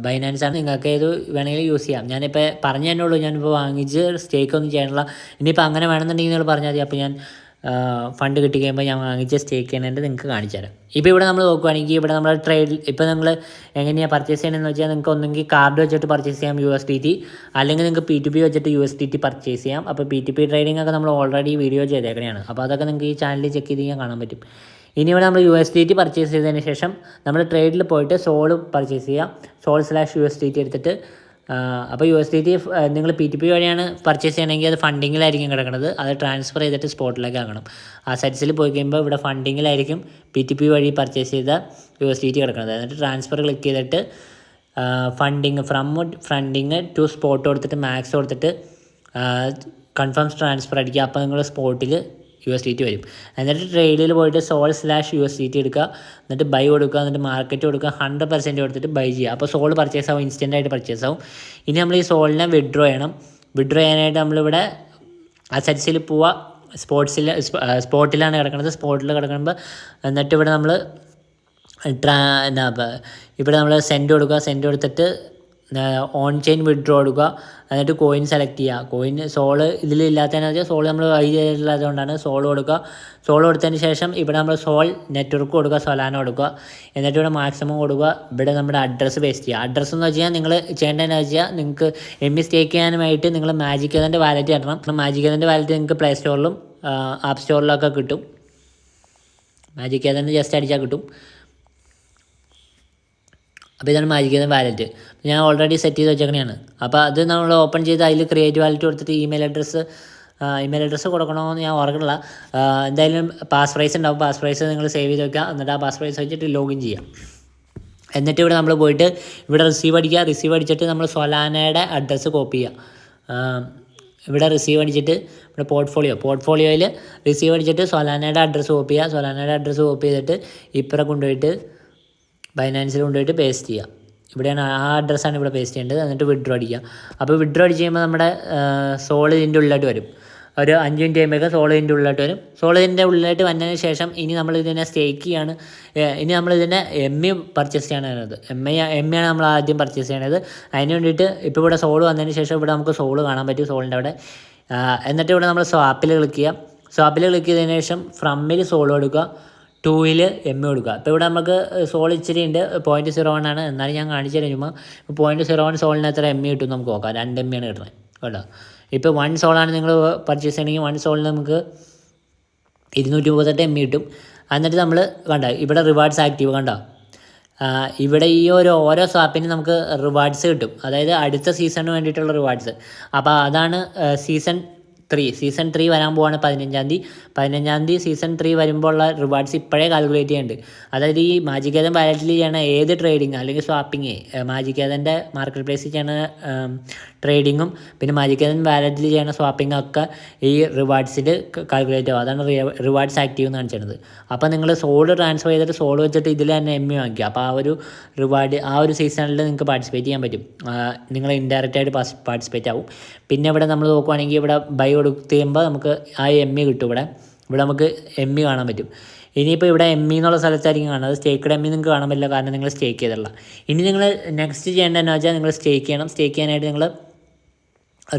ബൈനാൻസ് ആണ്. നിങ്ങൾക്ക് ഏത് വേണമെങ്കിലും യൂസ് ചെയ്യാം. ഞാനിപ്പോൾ പറഞ്ഞു തന്നെ ഉള്ളൂ, ഞാനിപ്പോൾ വാങ്ങിച്ച് സ്റ്റേക്ക് ഒന്നും ചെയ്യാനുള്ള. ഇനിയിപ്പോൾ അങ്ങനെ വേണമെന്നുണ്ടെങ്കിൽ നിങ്ങൾ പറഞ്ഞാൽ മതി. അപ്പോൾ ഞാൻ ഫണ്ട് കിട്ടി കഴിയുമ്പോൾ ഞാൻ വാങ്ങിച്ച് സ്റ്റേക്ക് ചെയ്യുന്നതിൻ്റെ നിങ്ങൾക്ക് കാണിച്ചു തരാം. ഇപ്പോൾ ഇവിടെ നമ്മൾ നോക്കുകയാണെങ്കിൽ ഇവിടെ നമ്മൾ ട്രേഡ്, ഇപ്പോൾ നിങ്ങൾ എങ്ങനെയാണ് പർച്ചേസ് ചെയ്യണമെന്ന് വെച്ചാൽ നിങ്ങൾക്ക് ഒന്നെങ്കിൽ കാർഡ് വെച്ചിട്ട് പർച്ചേസ് ചെയ്യാം USDT, അല്ലെങ്കിൽ നിങ്ങൾക്ക് P2P വെച്ചിട്ട് USDT പർച്ചേസ് ചെയ്യാം. അപ്പോൾ P2P ട്രേഡിംഗ് ഒക്കെ നമ്മൾ ഓൾറെഡി വീഡിയോ ചെയ്തേക്കണെയാണ്. അപ്പോൾ അതൊക്കെ നിങ്ങൾക്ക് ഈ ചാനലിൽ ചെക്ക് ചെയ്ത് കാണാൻ പറ്റും. ഇനി ഇവിടെ നമ്മൾ USDT പർച്ചേസ് ചെയ്തതിന് ശേഷം നമ്മൾ ട്രേഡിൽ പോയിട്ട് സോൾ പർച്ചേസ് ചെയ്യാം. Sol/USDT എടുത്തിട്ട്, അപ്പോൾ USDT നിങ്ങൾ P2P വഴിയാണ് പർച്ചേസ് ചെയ്യണമെങ്കിൽ അത് ഫണ്ടിങ്ങിലായിരിക്കും കിടക്കുന്നത്. അത് ട്രാൻസ്ഫർ ചെയ്തിട്ട് സ്പോട്ടിലേക്ക് ആക്കണം. ആ സെറ്റ്സിൽ പോയി കഴിയുമ്പോൾ ഇവിടെ ഫണ്ടിങ്ങിലായിരിക്കും P2P വഴി പർച്ചേസ് ചെയ്ത USDT കിടക്കുന്നത്. എന്നിട്ട് ട്രാൻസ്ഫർ ക്ലിക്ക് ചെയ്തിട്ട് ഫണ്ടിങ് ടു സ്പോട്ട് കൊടുത്തിട്ട് മാക്സ് കൊടുത്തിട്ട് കൺഫേം ട്രാൻസ്ഫർ അടിക്കുക. അപ്പോൾ നിങ്ങൾ സ്പോട്ടിൽ USDT വരും. എന്നിട്ട് ട്രേഡിൽ പോയിട്ട് Sol/USDT എടുക്കുക, എന്നിട്ട് ബൈ കൊടുക്കുക, എന്നിട്ട് മാർക്കറ്റ് കൊടുക്കുക, 100% കൊടുത്തിട്ട് ബൈ ചെയ്യുക. അപ്പോൾ സോൾ പർച്ചേസ് ആവും, ഇൻസ്റ്റൻ്റായിട്ട് പർച്ചേസ് ആവും. ഇനി നമ്മൾ ഈ സോളിനെ വിഡ്രോ ചെയ്യണം. വിഡ്രോ ചെയ്യാനായിട്ട് നമ്മളിവിടെ അസറ്റ്സിൽ പോവുക. സ്പോട്ടിലാണ് കിടക്കുന്നത്. സ്പോട്ടിൽ കിടക്കുമ്പോൾ എന്നിട്ട് ഇവിടെ നമ്മൾ ഇവിടെ നമ്മൾ സെൻഡ് കൊടുക്കുക. സെൻഡ് കൊടുത്തിട്ട് ഓൺ ചെയിൻ വിഡ്രോ കൊടുക്കുക. എന്നിട്ട് കോയിൻ സെലക്ട് ചെയ്യുക. കോയിൻ സോള് ഇതിലില്ലാത്തതെന്ന് വെച്ചാൽ സോൾ നമ്മൾ ബൈ ചെയ്തിട്ടുള്ളതുകൊണ്ടാണ് സോൾ കൊടുക്കുക. സോൾ കൊടുത്തതിന് ശേഷം ഇവിടെ നമ്മൾ സോൾ നെറ്റ്വർക്ക് കൊടുക്കുക, സൊലാന കൊടുക്കുക. എന്നിട്ട് ഇവിടെ മാക്സിമം കൊടുക്കുക. ഇവിടെ നമ്മുടെ അഡ്രസ്സ് പേസ്റ്റ് ചെയ്യുക. അഡ്രസ്സ് എന്ന് വെച്ച് കഴിഞ്ഞാൽ നിങ്ങൾ ചെയ്യേണ്ടതെന്ന് വെച്ചാൽ നിങ്ങൾക്ക് സ്റ്റേക്ക് ചെയ്യാനുമായിട്ട് നിങ്ങൾ മാജിക് ഏതൻ്റെ വാലറ്റ് ഇടണം. മാജിക് ഏതൻ്റെ വാലറ്റ് നിങ്ങൾക്ക് പ്ലേ സ്റ്റോറിലും ആപ്പ് സ്റ്റോറിലൊക്കെ കിട്ടും. മാജിക് ഏതൻ്റെ ജസ്റ്റ് അടിച്ചാൽ കിട്ടും. അപ്പോൾ ഇതാണ് മാജിക് ഏതൻ വാലറ്റ്. ഞാൻ ഓൾറെഡി സെറ്റ് ചെയ്ത് വെച്ചേക്കണെയാണ്. അപ്പോൾ അത് നമ്മൾ ഓപ്പൺ ചെയ്ത് അതിൽ ക്രിയേറ്റ് വാലറ്റ് കൊടുത്തിട്ട് ഇമെയിൽ അഡ്രസ്സ് കൊടുക്കണമെന്ന് ഞാൻ ഓർക്കണില്ല. എന്തായാലും പാസ് ഫ്രൈസ് ഉണ്ടാവും. പാസ് ഫ്രൈസ് നിങ്ങൾ സേവ് ചെയ്ത് വെക്കുക. എന്നിട്ട് ആ പാസ് ഫ്രൈസ് വെച്ചിട്ട് ലോഗിൻ ചെയ്യാം. എന്നിട്ട് ഇവിടെ നമ്മൾ പോയിട്ട് ഇവിടെ റിസീവ് അടിക്കുക. റിസീവ് അടിച്ചിട്ട് നമ്മൾ സൊലാനയുടെ അഡ്രസ്സ് കോപ്പി ചെയ്യുക. ഇവിടെ റിസീവ് അടിച്ചിട്ട് ഇവിടെ പോർട്ട്ഫോളിയോയിൽ റിസീവ് അടിച്ചിട്ട് സൊലാനയുടെ അഡ്രസ്സ് കോപ്പി ചെയ്യുക. സൊലാനയുടെ അഡ്രസ്സ് കോപ്പി ചെയ്തിട്ട് ഇപ്പുറം കൊണ്ടുപോയിട്ട് ബൈനാൻസിൽ കൊണ്ടുപോയിട്ട് പേസ്റ്റ് ചെയ്യുക. ഇവിടെയാണ് ആ അഡ്രസ്സാണ് ഇവിടെ പേസ്റ്റ് ചെയ്യേണ്ടത്. എന്നിട്ട് വിഡ്രോ അടിക്കുക. അപ്പോൾ വിഡ്രോ അടിച്ച് കഴിയുമ്പോൾ നമ്മുടെ സോൾ ഇതിൻ്റെ ഉള്ളിലായിട്ട് വരും. ഒരു 5 മിനിറ്റ് കഴിയുമ്പോഴേക്ക് സോൾ ഇതിൻ്റെ ഉള്ളിലായിട്ട് വരും. സോൾ ഇതിൻ്റെ ഉള്ളിലായിട്ട് വന്നതിന് ശേഷം ഇനി നമ്മൾ ഇതിനെ സ്റ്റേക്ക് ചെയ്യാണ്. ഇനി നമ്മൾ ഇതിനെ പർച്ചേസ് ചെയ്യണത്. എമ്മയാണ് നമ്മൾ ആദ്യം പർച്ചേസ് ചെയ്യണത്. അതിന് വേണ്ടിയിട്ട് ഇപ്പോൾ ഇവിടെ സോൾ വന്നതിന് ശേഷം ഇവിടെ നമുക്ക് സോൾ കാണാൻ പറ്റും, സോളിൻ്റെ അവിടെ. എന്നിട്ട് ഇവിടെ നമ്മൾ സ്വാപ്പിൽ ക്ലിക്ക് ചെയ്യാം. സ്വാപ്പിൽ ക്ലിക്ക് ചെയ്തതിന് ശേഷം ഫ്രമ്മിൽ സോൾ കൊടുക്കുക, 2ൽ കൊടുക്കുക. ഇപ്പോൾ ഇവിടെ നമുക്ക് സോൾ ഇച്ചിരി ഉണ്ട്, 0.01 ആണ്. എന്നാലും ഞാൻ കാണിച്ചു തരാം. ചുമ്മാ 0.01 സോളിന് എത്ര കിട്ടും നമുക്ക് നോക്കാം. 2 ആണ് കിട്ടുന്നത് കേട്ടോ. ഇപ്പോൾ 1 സോളാണ് നിങ്ങൾ പർച്ചേസ് ചെയ്യണമെങ്കിൽ 1 സോളിന് നമുക്ക് 238 കിട്ടും. എന്നിട്ട് നമ്മൾ ഇവിടെ റിവാർഡ്സ് ആക്റ്റീവ് ഇവിടെ ഈ ഓരോ സ്വാപ്പിന് നമുക്ക് റിവാർഡ്സ് കിട്ടും. അതായത് അടുത്ത സീസണിന് വേണ്ടിയിട്ടുള്ള റിവാർഡ്സ്. അപ്പോൾ അതാണ് സീസൺ സീസൺ 3 വരാൻ പോവാണ് 15-ാം തീയതി സീസൺ 3 വരുമ്പോൾ ഉള്ള റിവാർഡ്സ് ഇപ്പോഴേ കാൽക്കുലേറ്റ് ചെയ്യുന്നുണ്ട്. അതായത് ഈ മാജിക് ഏതൻ വാലറ്റിൽ ചെയ്യണ ഏത് ട്രേഡിങ് അല്ലെങ്കിൽ സ്വാപ്പിങ് മാജിക് ഏതൻ്റെ മാർക്കറ്റ് പ്ലേസിൽ ചെയ്യണ ട്രേഡിങ്ങും പിന്നെ മാജിക് ഏതൻ വാലറ്റിൽ ചെയ്യണ സ്വാപ്പിംഗ് ഒക്കെ ഈ റിവാർഡ്സിൽ കാൽക്കുലേറ്റ് ആവും. അതാണ് റിവാർഡ്സ് ആക്റ്റീവ് എന്ന് കാണിച്ചിരുന്നത്. അപ്പോൾ നിങ്ങൾ സോള് ട്രാൻസ്ഫർ ചെയ്തിട്ട് സോള് വെച്ചിട്ട് ഇതിൽ തന്നെ എമ്മി വാങ്ങിക്കുക. അപ്പോൾ ആ ഒരു റിവാർഡ് ആ ഒരു സീസണിൽ നിങ്ങൾക്ക് പാർട്ടിസിപ്പേറ്റ് ചെയ്യാൻ പറ്റും. നിങ്ങൾ ഇൻഡയറക്റ്റായിട്ട് പാർട്ടിസിപ്പേറ്റ് ആവും. പിന്നെ ഇവിടെ നമ്മൾ നോക്കുവാണെങ്കിൽ ഇവിടെ ബൈ കൊടുക്കുമ്പോൾ നമുക്ക് ആ എമ്മി കിട്ടും. ഇവിടെ നമുക്ക് എമ്മി കാണാൻ പറ്റും. ഇനിയിപ്പോൾ ഇവിടെ എമ്മി എന്നുള്ള സ്ഥലത്തായിരിക്കും കാണുന്നത്. സ്റ്റേക്കഡ് എമ്മി നിങ്ങൾക്ക് കാണാൻ പറ്റില്ല, കാരണം നിങ്ങൾ സ്റ്റേക്ക് ചെയ്തിട്ടുള്ള. ഇനി നിങ്ങൾ നെക്സ്റ്റ് ചെയ്യേണ്ടതെന്ന് വെച്ചാൽ നിങ്ങൾ സ്റ്റേക്ക് ചെയ്യണം. സ്റ്റേക്ക് ചെയ്യാനായിട്ട് നിങ്ങൾ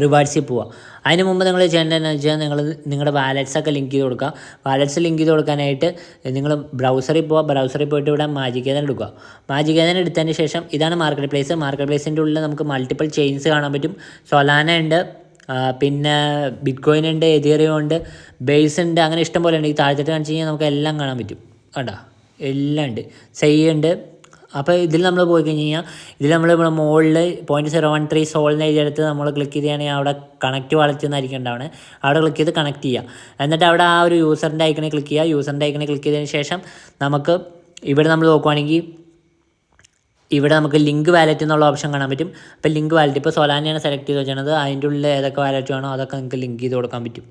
റിവാർഡ്സിൽ പോവുക. അതിന് മുമ്പ് നിങ്ങൾ ചെയ്യേണ്ടതെന്ന് വെച്ചാൽ നിങ്ങളുടെ വാലറ്റ്സൊക്കെ ലിങ്ക് ചെയ്ത് കൊടുക്കുക. വാലറ്റ്സ് ലിങ്ക് ചെയ്ത് കൊടുക്കാനായിട്ട് നിങ്ങൾ ബ്രൗസറിൽ പോവുക. ബ്രൗസറിൽ പോയിട്ട് ഇവിടെ മാജിക് ഏതൻ എടുക്കുക. മാജിക് ഏതൻ എടുത്തതിന് ശേഷം ഇതാണ് മാർക്കറ്റ് പ്ലേസ്. മാർക്കറ്റ് പ്ലേസിൻ്റെ ഉള്ളിൽ നമുക്ക് മൾട്ടിപ്പിൾ ചെയിൻസ് കാണാൻ പറ്റും. സൊലാന ഉണ്ട്, പിന്നെ ബിറ്റ്കോയിൻ ഉണ്ട്, എതീറിയം ഉണ്ട്, ബേസ് ഉണ്ട്, അങ്ങനെ ഇഷ്ടം പോലെ ഉണ്ട്. ഈ താഴത്തിട്ട് കാണിച്ച് കഴിഞ്ഞാൽ നമുക്ക് എല്ലാം കാണാൻ പറ്റും. കണ്ടോ, എല്ലാം ഉണ്ട്. സെയ് ഉണ്ട്. അപ്പോൾ ഇതിൽ നമ്മൾ പോയി കഴിഞ്ഞ് കഴിഞ്ഞാൽ ഇതിൽ നമ്മൾ ഇവിടെ മുകളിൽ 0.013 സോളിന് എഴുതിയെടുത്ത് നമ്മൾ ക്ലിക്ക് ചെയ്യുകയാണെങ്കിൽ അവിടെ കണക്റ്റ് വാലറ്റ് എന്നായിരിക്കും ഉണ്ടാവുന്നത്. അവിടെ ക്ലിക്ക് ചെയ്ത് കണക്ട് ചെയ്യുക. എന്നിട്ട് അവിടെ ആ ഒരു യൂസറിൻ്റെ ഐക്കണിൽ ക്ലിക്ക് ചെയ്യുക. യൂസറിൻ്റെ ഐക്കണിൽ ക്ലിക്ക് ചെയ്തതിന് ശേഷം നമുക്ക് ഇവിടെ നമ്മൾ നോക്കുവാണെങ്കിൽ ഇവിടെ നമുക്ക് ലിങ്ക് വാലറ്റ് എന്നുള്ള ഓപ്ഷൻ കാണാൻ പറ്റും. അപ്പോൾ ലിങ്ക് വാലറ്റ് ഇപ്പോൾ സൊലാനയാണ് സെലക്ട് ചെയ്ത് വെച്ചത്. അതിൻ്റെ ഉള്ളിൽ ഏതൊക്കെ വാലറ്റ് വേണോ അതൊക്കെ നിങ്ങൾക്ക് ലിങ്ക് ചെയ്ത് കൊടുക്കാൻ പറ്റും.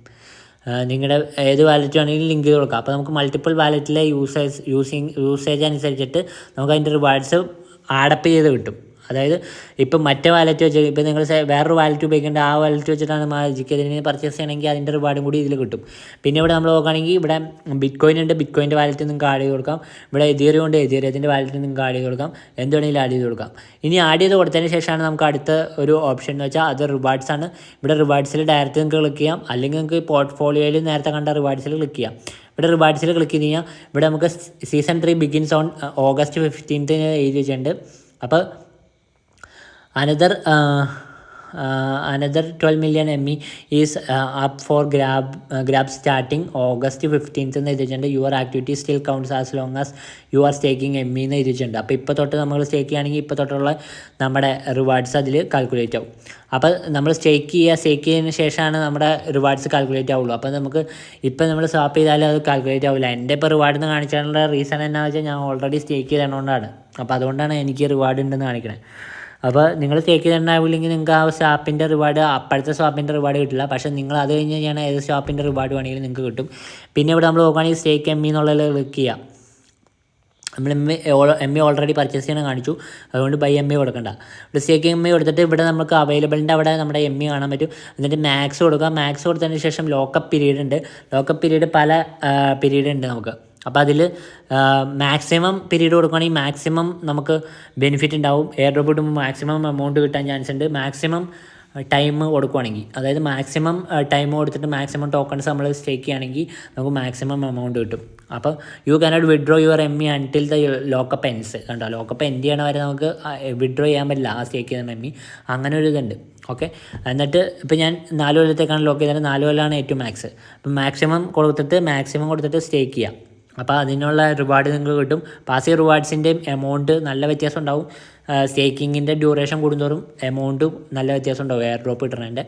നിങ്ങളുടെ ഏത് വാലറ്റ് വേണമെങ്കിലും ലിങ്ക് ചെയ്ത് കൊടുക്കാം. അപ്പോൾ നമുക്ക് മൾട്ടിപ്പിൾ വാലറ്റിലെ യൂസേജ് അനുസരിച്ചിട്ട് നമുക്ക് അതിൻ്റെ റിവാർഡ്സ് ആഡപ്പ് ചെയ്ത് കിട്ടും. അതായത് ഇപ്പം മറ്റേ വാലറ്റ് വെച്ച് ഇപ്പോൾ നിങ്ങൾ വേറൊരു വാലറ്റ് ഉപയോഗിക്കേണ്ട ആ വാലറ്റ് വെച്ചിട്ടാണ് മാജിക് ഏതൻ പർച്ചേസ് ചെയ്യണമെങ്കിൽ അതിൻ്റെ റിവാർഡും കൂടി ഇതിൽ കിട്ടും. പിന്നെ ഇവിടെ നമ്മൾ നോക്കുകയാണെങ്കിൽ ഇവിടെ ബിറ്റ്കോയിൻ ഉണ്ട്. ബിറ്റ്കോയിൻ്റെ വാലറ്റ് നിങ്ങൾക്ക് ആഡ് ചെയ്ത് കൊടുക്കാം. ഇവിടെ എതീറിയം ഉണ്ട്. എതീറിയത്തിൻ്റെ വാലറ്റ് നിങ്ങൾക്ക് ആഡ് ചെയ്ത് കൊടുക്കാം. എന്ത് വേണമെങ്കിലും ആഡ് ചെയ്ത് കൊടുക്കാം. ഇനി ആഡ് ചെയ്ത് കൊടുത്തതിന് ശേഷമാണ് നമുക്ക് അടുത്ത ഒരു ഓപ്ഷൻ എന്ന് വെച്ചാൽ അത് റിവാർഡ്സ് ആണ്. ഇവിടെ റിവാർഡ്സിൽ ഡയറക്റ്റ് നിങ്ങൾക്ക് ക്ലിക്ക് ചെയ്യാം. അല്ലെങ്കിൽ നിങ്ങൾക്ക് പോർട്ട്ഫോളിയോയിൽ നേരത്തെ കണ്ട റിവാർഡ്സിൽ ക്ലിക്ക് ചെയ്യാം. ഇവിടെ റിവാർഡ്സിൽ ക്ലിക്ക് ചെയ്ത് കഴിഞ്ഞാൽ ഇവിടെ നമുക്ക് സീസൺ 3 ബിഗിൻസ് ഓൺ August 15 എഴുതി വെച്ചിട്ടുണ്ട്. അപ്പോൾ another 12 million ME is up for grab starting August 15th എന്ന് എഴുതിയിട്ടുണ്ട്. Your activity still counts as long as you are staking ME എന്ന് എഴുതിയിട്ടുണ്ട്. അപ്പോൾ ഇപ്പോൾ തൊട്ട് നമ്മൾ സ്റ്റേക്ക് ചെയ്യുകയാണെങ്കിൽ ഇപ്പോൾ തൊട്ടുള്ള നമ്മുടെ റിവാർഡ്സ് അതിൽ കാൽക്കുലേറ്റ് ആവും. അപ്പോൾ നമ്മൾ സ്റ്റേക്ക് ചെയ്തതിന് ശേഷമാണ് നമ്മുടെ റിവാർഡ്സ് കാൽക്കുലേറ്റ് ആവുള്ളൂ. അപ്പോൾ നമുക്ക് ഇപ്പോൾ നമ്മൾ സ്വാപ്പ് ചെയ്താലും അത് കാൽക്കുലേറ്റ് ആവില്ല. എൻ്റെ ഇപ്പോൾ റിവാർഡ് എന്ന് കാണിച്ചാലുള്ള റീസൺ എന്നാന്ന് വെച്ചാൽ ഞാൻ ഓൾറെഡി സ്റ്റേക്ക് ചെയ്തതുകൊണ്ടാണ്. അപ്പോൾ അതുകൊണ്ടാണ് എനിക്ക് റിവാർഡ് ഉണ്ടെന്ന് കാണിക്കണത്. അപ്പോൾ നിങ്ങൾ സ്റ്റേക്ക് ചെയ്തിട്ടുണ്ടാവില്ലെങ്കിൽ നിങ്ങൾക്ക് ആ സ്വാപ്പിൻ്റെ റിവാർഡ് അപ്പോഴത്തെ സ്വാപ്പിൻ്റെ റിവാർഡ് കിട്ടില്ല. പക്ഷേ നിങ്ങൾ അത് കഴിഞ്ഞ് കഴിഞ്ഞാൽ ഏത് സ്വാപ്പിൻ്റെ റിവാർഡ് വേണമെങ്കിലും നിങ്ങൾക്ക് കിട്ടും. പിന്നെ ഇവിടെ നമ്മൾ നോക്കുകയാണെങ്കിൽ സ്റ്റേക്ക് ME എന്നുള്ളത് ക്ലിക്ക് ചെയ്യാം. നമ്മൾ ME ഓൾറെഡി പർച്ചേസ് ചെയ്യണം കാണിച്ചു, അതുകൊണ്ട് ബൈ ME കൊടുക്കണ്ട. ഇവിടെ സ്റ്റേക്ക് ME കൊടുത്തിട്ട് ഇവിടെ നമുക്ക് അവൈലബിളിൻ്റെ അവിടെ നമ്മുടെ ME കാണാൻ പറ്റും. എന്നിട്ട് മാക്സ് കൊടുക്കുക. മാക്സ് കൊടുത്തതിന് ശേഷം ലോക്കപ്പ് പീരീഡ് ഉണ്ട്. ലോക്കപ്പ് പീരീഡ് പല പീരീഡ് ഉണ്ട് നമുക്ക്. അപ്പോൾ അതിൽ മാക്സിമം പീരീഡ് കൊടുക്കുകയാണെങ്കിൽ മാക്സിമം നമുക്ക് ബെനിഫിറ്റ് ഉണ്ടാവും. എയർ ഡ്രോപ്പ് കിട്ടുമ്പോൾ മാക്സിമം എമൗണ്ട് കിട്ടാൻ ചാൻസ് ഉണ്ട്. മാക്സിമം ടൈം കൊടുക്കുകയാണെങ്കിൽ, അതായത് മാക്സിമം ടൈം കൊടുത്തിട്ട് മാക്സിമം ടോക്കൺസ് നമ്മൾ സ്റ്റേക്ക് ചെയ്യുകയാണെങ്കിൽ നമുക്ക് മാക്സിമം എമൗണ്ട് കിട്ടും. അപ്പോൾ you cannot withdraw your ME until the lockup ends. കണ്ടോ, ലോക്കപ്പ് എൻഡ് ചെയ്യണ വരെ നമുക്ക് വിഡ്രോ ചെയ്യാൻ പറ്റില്ല ആ സ്റ്റേക്ക് ചെയ്യുന്ന ME. അങ്ങനെ ഒരു ഇതുണ്ട്. ഓക്കെ, എന്നിട്ട് ഇപ്പോൾ ഞാൻ 4 കൊല്ലത്തേക്കാണ് ലോക്ക് ചെയ്തത്. 4 കൊല്ലമാണ് ഏറ്റവും മാക്സ്. അപ്പം മാക്സിമം കൊടുത്തിട്ട് സ്റ്റേക്ക് ചെയ്യാം. അപ്പോൾ അതിനുള്ള റിവാർഡ് നിങ്ങൾക്ക് കിട്ടും. പാസീവ് റിവാർഡ്സിൻ്റെയും എമൗണ്ട് നല്ല വ്യത്യാസം ഉണ്ടാവും. സ്റ്റേക്കിങ്ങിൻ്റെ ഡ്യൂറേഷൻ കൂടുന്തോറും എമൗണ്ടും നല്ല വ്യത്യാസം ഉണ്ടാവും എയർ ഡ്രോപ്പ് കിട്ടണതിൻ്റെ.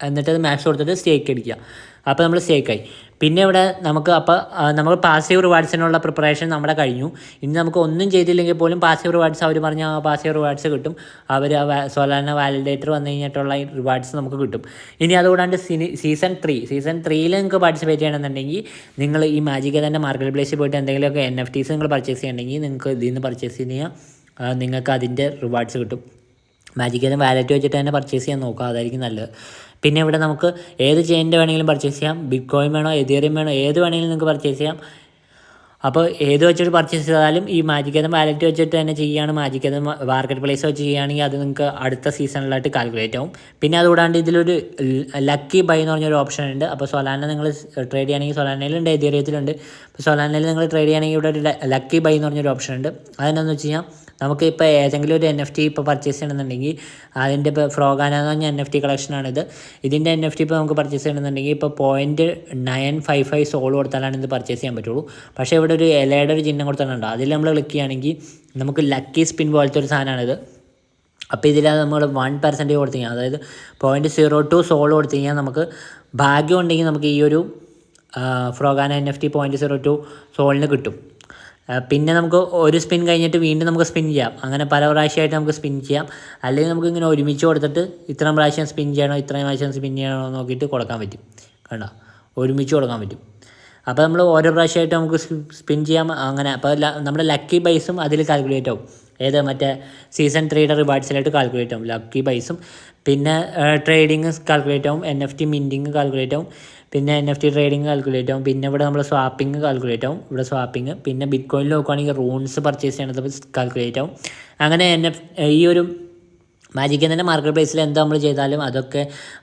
എന്നിട്ട് അത് മാക്സ് കൊടുത്തിട്ട് സ്റ്റേക്ക് അടിക്കുക. അപ്പോൾ നമ്മൾ സ്റ്റേക്കായി. പിന്നെ ഇവിടെ നമുക്ക് പാസീവ് റിവാർഡ്സിനുള്ള പ്രിപ്പറേഷൻ നമ്മുടെ കഴിഞ്ഞു. ഇനി നമുക്ക് ഒന്നും ചെയ്തില്ലെങ്കിൽ പോലും പാസീവ് റിവാർഡ്സ് അവർ പറഞ്ഞ പാസീവ് റിവാർഡ്സ് കിട്ടും. അവർ സൊലാന വാലിഡേറ്റർ വന്നു കഴിഞ്ഞിട്ടുള്ള റിവാർഡ്സ് നമുക്ക് കിട്ടും. ഇനി അതുകൂടാണ്ട് സീസൺ 3 നിങ്ങൾക്ക് പാർട്ടിസിപ്പേറ്റ് ചെയ്യണമെന്നുണ്ടെങ്കിൽ നിങ്ങൾ ഈ മാജിക് ഏതൻ്റെ മാർക്കറ്റ് പ്ലേസിൽ പോയിട്ട് എന്തെങ്കിലുമൊക്കെ NFTs നിങ്ങൾ പർച്ചേസ് ചെയ്യണമെങ്കിൽ നിങ്ങൾക്ക് ഇതിൽ നിന്ന് പർച്ചേസ് ചെയ്യാൻ നിങ്ങൾക്ക് അതിൻ്റെ റിവാർഡ്സ് കിട്ടും. മാജിക് ഏതൻ വാലറ്റ് വെച്ചിട്ട് തന്നെ പർച്ചേസ് ചെയ്യാൻ നോക്കുക, അതായിരിക്കും നല്ലത്. പിന്നെ ഇവിടെ നമുക്ക് ഏത് ചെയിൻ്റെ വേണമെങ്കിലും പർച്ചേസ് ചെയ്യാം. ബിറ്റ്കോയിൻ വേണോ എതീറിയം വേണോ ഏത് വേണമെങ്കിലും നിങ്ങൾക്ക് പർച്ചേസ് ചെയ്യാം. അപ്പോൾ ഏത് വെച്ചിട്ട് പർച്ചേസ് ചെയ്താലും ഈ മാജിക് ഏതൻ വാലറ്റ് വെച്ചിട്ട് തന്നെ ചെയ്യുകയാണ്. മാജിക് ഏതൻ മാർക്കറ്റ് പ്ലേസ് വെച്ച് ചെയ്യുകയാണെങ്കിൽ അത് നിങ്ങൾക്ക് അടുത്ത സീസണിലായിട്ട് കാൽക്കുലേറ്റ് ആവും. പിന്നെ അതുകൂടാണ്ട് ഇതിലൊരു ലക്കി ബൈ എന്ന് പറഞ്ഞൊരു ഓപ്ഷൻ ഉണ്ട്. അപ്പോൾ സൊലാന നിങ്ങൾ ട്രേഡ് ചെയ്യുകയാണെങ്കിൽ സൊലാനയിലുണ്ട്, എതീറിയത്തിലുണ്ട്. അപ്പോൾ സൊലാനയിൽ നിങ്ങൾ ട്രേഡ് ചെയ്യുകയാണെങ്കിൽ ഇവിടെ ഒരു ലക്കി ബൈ എന്ന് പറഞ്ഞൊരു ഓപ്ഷൻ ഉണ്ട്. അതെന്താണെന്ന് വെച്ച് കഴിഞ്ഞാൽ നമുക്ക് ഇപ്പോൾ ഏതെങ്കിലും ഒരു NFT ഇപ്പോൾ പർച്ചേസ് ചെയ്യണമെന്നുണ്ടെങ്കിൽ അതിൻ്റെ ഇപ്പോൾ ഫ്രോഗാന എന്ന് പറഞ്ഞ NFT കളക്ഷനാണിത്. ഇതിൻ്റെ NFT ഇപ്പോൾ നമുക്ക് പർച്ചേസ് ചെയ്യണമെന്നുണ്ടെങ്കിൽ ഇപ്പോൾ 0.955 സോൾ കൊടുത്താലാണ് ഇത് പർച്ചേസ് ചെയ്യാൻ പറ്റുള്ളൂ. പക്ഷേ ഇവിടെ ഒരു ഇലയുടെ ഒരു ചിഹ്നം കൊടുത്തിട്ടുണ്ടോ, അതിൽ നമ്മൾ ക്ലിക്ക് ചെയ്യുകയാണെങ്കിൽ നമുക്ക് ലക്കി സ്പിൻ പോലത്തെ ഒരു സാധനമാണിത്. അപ്പോൾ ഇതിൽ നമ്മൾ 1% കൊടുത്തു കഴിഞ്ഞാൽ, അതായത് 0.02 സോൾ കൊടുത്തു കഴിഞ്ഞാൽ നമുക്ക് ഭാഗ്യം ഉണ്ടെങ്കിൽ നമുക്ക് ഈ ഒരു ഫ്രോഗാന NFT 0.02 സോളിന് കിട്ടും. പിന്നെ നമുക്ക് ഒരു സ്പിൻ കഴിഞ്ഞിട്ട് വീണ്ടും നമുക്ക് സ്പിൻ ചെയ്യാം. അങ്ങനെ പല പ്രാവശ്യമായിട്ട് നമുക്ക് സ്പിൻ ചെയ്യാം. അല്ലെങ്കിൽ നമുക്ക് ഇങ്ങനെ ഒരുമിച്ച് കൊടുത്തിട്ട് ഇത്രയും പ്രാവശ്യം സ്പിൻ ചെയ്യണോ ഇത്രയും പ്രാവശ്യം സ്പിൻ ചെയ്യണോ നോക്കിയിട്ട് കൊടുക്കാൻ പറ്റും. കണ്ടോ, ഒരുമിച്ച് കൊടുക്കാൻ പറ്റും. അപ്പോൾ നമ്മൾ ഓരോ പ്രാവശ്യമായിട്ട് നമുക്ക് സ്പിൻ ചെയ്യാം. അങ്ങനെ അപ്പോൾ നമ്മുടെ ലക്കി ബൈസും അതിൽ കാൽക്കുലേറ്റ് ആവും. മറ്റേ സീസൺ 3യുടെ റിവാർഡ്സിലായിട്ട് കാൽക്കുലേറ്റ് ആവും ലക്കി ബൈസും. പിന്നെ ട്രേഡിങ് കാൽക്കുലേറ്റ് ആവും, NFT മിൻറ്റിങ് കാൽക്കുലേറ്റ് ആവും, പിന്നെ NFT ട്രേഡിങ് കാൽക്കുലേറ്റ് ആവും. പിന്നെ ഇവിടെ നമ്മൾ സ്വാപ്പിങ് കാൽക്കുലേറ്റ് ആവും, ഇവിടെ സ്വാപ്പിങ്. പിന്നെ ബിറ്റ് കോയിനിൽ നോക്കുകയാണെങ്കിൽ റൂൺസ് പർച്ചേസ് ചെയ്യണത് കാൽക്കുലേറ്റ് ആവും. അങ്ങനെ ഈ ഒരു മാജിക് തന്നെ മാർക്കറ്റ് പ്ലേസിൽ എന്താ നമ്മൾ ചെയ്താലും അതൊക്കെ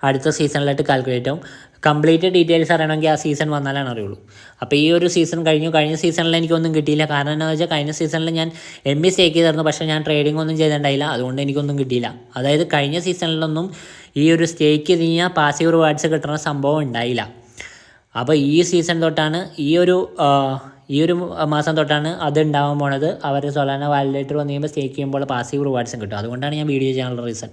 അടുത്ത സീസണിലായിട്ട് കാൽക്കുലേറ്റ് ആവും. കംപ്ലീറ്റ് ഡീറ്റെയിൽസ് അറിയണമെങ്കിൽ ആ സീസൺ വന്നാലാണ് അറിയുള്ളൂ. അപ്പോൾ ഈ ഒരു സീസൺ കഴിഞ്ഞ സീസണിൽ എനിക്കൊന്നും കിട്ടിയില്ല. കാരണം എന്താണെന്ന് വെച്ചാൽ കഴിഞ്ഞ സീസണിൽ ഞാൻ ME സ്റ്റേക്ക് ചെയ്തിരുന്നു, പക്ഷേ ഞാൻ ട്രേഡിംഗ് ഒന്നും ചെയ്തിട്ടുണ്ടായില്ല, അതുകൊണ്ട് എനിക്കൊന്നും കിട്ടിയില്ല. അതായത് കഴിഞ്ഞ സീസണിലൊന്നും ഈ ഒരു സ്റ്റേക്ക് ചെയ്ത് കഴിഞ്ഞാൽ പാസീവ് റിവാർഡ്സ് കിട്ടുന്ന സംഭവം ഉണ്ടായില്ല. അപ്പോൾ ഈ സീസൺ തൊട്ടാണ് ഈ ഒരു മാസം തൊട്ടാണ് അത് ഉണ്ടാകാൻ പോണത്. അവർ സൊലാന വാലിഡേറ്റർ വന്നു കഴിയുമ്പോൾ സ്റ്റേക്ക് ചെയ്യുമ്പോൾ പാസീവ് റിവാർഡ്സും കിട്ടും. അതുകൊണ്ടാണ് ഞാൻ വീഡിയോ ചെയ്യാനുള്ള റീസൺ.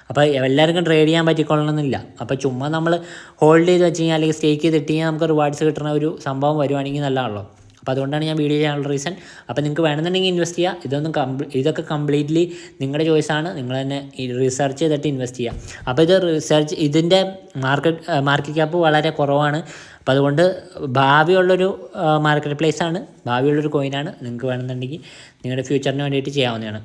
അപ്പോൾ എല്ലാവർക്കും ട്രേഡ് ചെയ്യാൻ പറ്റിക്കൊള്ളണമെന്നില്ല. അപ്പോൾ ചുമ്മാ നമ്മൾ ഹോൾഡ് ചെയ്ത് വെച്ച് കഴിഞ്ഞാൽ അല്ലെങ്കിൽ സ്റ്റേക്ക് ചെയ്തിട്ട് കഴിഞ്ഞാൽ നമുക്ക് റിവാർഡ്സ് കിട്ടുന്ന ഒരു സംഭവം വരുവാണെങ്കിൽ നല്ലതാണല്ലോ. അപ്പോൾ അതുകൊണ്ടാണ് ഞാൻ വീഡിയോ ചെയ്യാനുള്ള റീസൺ. അപ്പോൾ നിങ്ങൾക്ക് വേണമെന്നുണ്ടെങ്കിൽ ഇൻവെസ്റ്റ് ചെയ്യുക. ഇതൊക്കെ കംപ്ലീറ്റ്ലി നിങ്ങളുടെ ചോയ്സാണ്. നിങ്ങൾ തന്നെ റിസർച്ച് ചെയ്തിട്ട് ഇൻവെസ്റ്റ് ചെയ്യുക. അപ്പോൾ ഇതിൻ്റെ മാർക്കറ്റ് ക്യാപ്പ് വളരെ കുറവാണ്. അപ്പോൾ അതുകൊണ്ട് ഭാവിയുള്ളൊരു മാർക്കറ്റ് പ്ലേസാണ്, ഭാവിയുള്ളൊരു കോയിനാണ്. നിങ്ങൾക്ക് വേണമെന്നുണ്ടെങ്കിൽ നിങ്ങളുടെ ഫ്യൂച്ചറിന് വേണ്ടിയിട്ട് ചെയ്യാവുന്നതാണ്.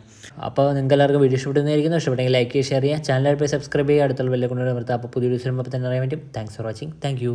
അപ്പോൾ നിങ്ങൾക്ക് എല്ലാവർക്കും വീഡിയോ ഇഷ്ടപ്പെടുന്നതായിരിക്കും. ഇഷ്ടപ്പെട്ടെങ്കിൽ ലൈക്ക് ചെയ്യുക, ഷെയർ ചെയ്യുക, ചാനൽ സബ്സ്ക്രൈബ് ചെയ്യുക, അടുത്തുള്ള ബെല്ലെ കൊണ്ട് അമർത്തുക. അപ്പോൾ പുതിയ വീഡിയോസ് വരുമ്പോൾ തന്നെ അറിയാൻ പറ്റും. Thanks for watching. Thank you.